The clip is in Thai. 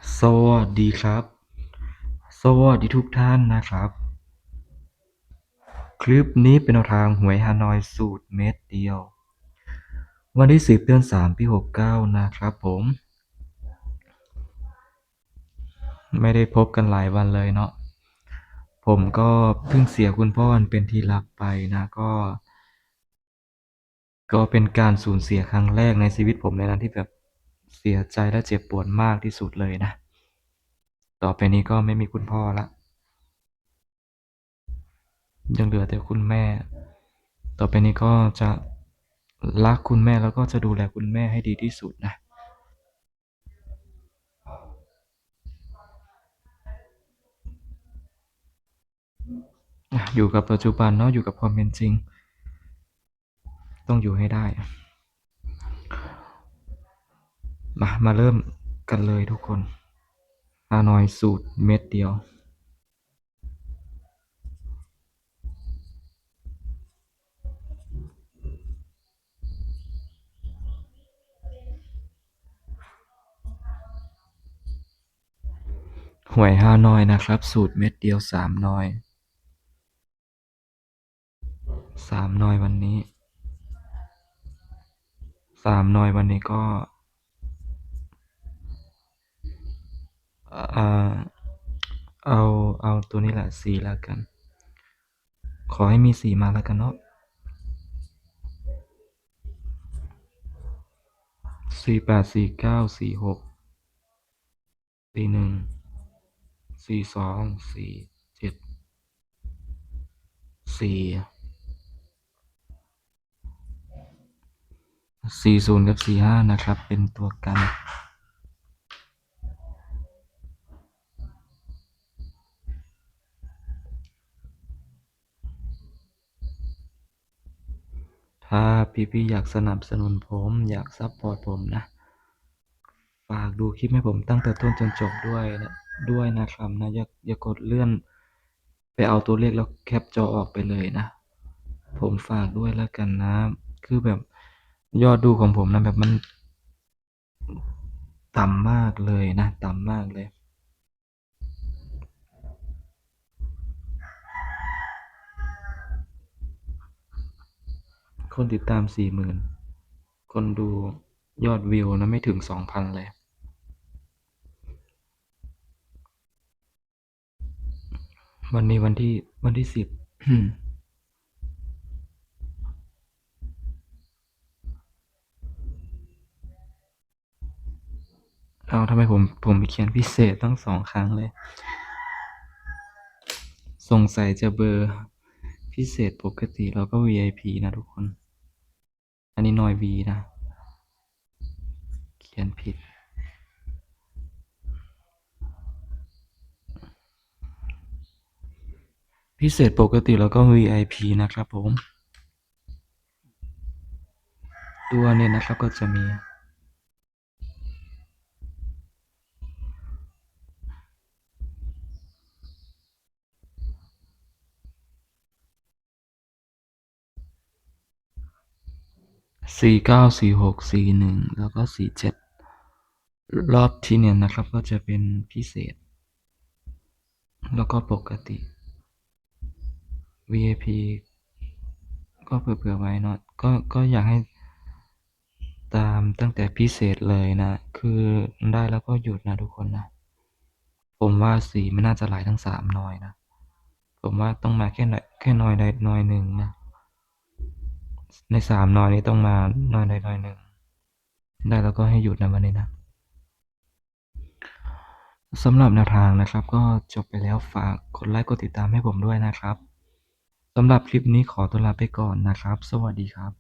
สวัสดีครับสวัสดีทุกท่านนะครับคลิปนี้เป็นแนวทางหวยฮานอยสูตรเม็ดเดียววันที่10เดือน3ปี69นะครับผมไม่ได้พบกันหลายวันเลยเนาะผมก็เพิ่งเสียคุณพ่ออันเป็นที่รักไปนะก็เป็นการสูญเสียครั้งแรกในชีวิตผมเลยนะที่แบบเสียใจและเจ็บปวดมากที่สุดเลยนะต่อไปนี้ก็ไม่มีคุณพ่อละยังเหลือแต่คุณแม่ต่อไปนี้ก็จะรักคุณแม่แล้วก็จะดูแลคุณแม่ให้ดีที่สุดนะ อยู่กับปัจจุบันเนาะอยู่กับความเป็นจริงต้องอยู่ให้ได้มาเริ่มกันเลยทุกคนฮานอยสูตรเม็ดเดียวหวยฮานอยนะครับสูตรเม็ดเดียว3 นอยวันนี้3 นอยวันนี้ก็เอ่อเอาเอาตัวนี้แหละ4แล้วกันขอให้มี4มาแล้วกันเนาะ48 49 464142474 40กับ45นะครับเป็นตัวกันถ้าพี่ๆอยากสนับสนุนผมอยากซัปพอร์ตผมนะฝากดูคลิปให้ผมตั้งแต่ต้นจนจบด้วยนะครับนะอย่ากดเลื่อนไปเอาตัวเลขแล้วแคปจอออกไปเลยนะผมฝากด้วยแล้วกันนะคือแบบยอดดูของผมนะแบบมันต่ำมากเลยนะต่ำมากเลยคนติดตาม40,000คนดูยอดวิวนะไม่ถึง2,000เลยวันนี้วันที่10เอาทำไมผมเขียนพิเศษตั้ง2 ครั้งเลยสงสัยจะเบอร์พิเศษปกติแล้วก็ VIP นะทุกคนอันนี้นอย V นะเขียนผิดพิเศษปกติแล้วก็ VIP นะครับผมตัวนี้นะครับก็จะมี49 46 41แล้วก็47รอบที่เนี่ยนะครับก็จะเป็นพิเศษแล้วก็ปกติ VIP ก็เผื่อไว้เนาะก็อยากให้ตามตั้งแต่พิเศษเลยนะคือได้แล้วก็หยุดนะทุกคนนะผมว่า4ไม่น่าจะไหลทั้ง3 นอยนะผมว่าต้องมาแค่นอยใดนอยหนึ่งนะใน3 นอยนี้ต้องมานอยใดนอยหนึ่งได้แล้วก็ให้หยุดนะวันนี้นะสำหรับแนวทางนะครับก็จบไปแล้วฝากกดไลค์กดติดตามให้ผมด้วยนะครับสำหรับคลิปนี้ขอตัวลาไปก่อนนะครับสวัสดีครับ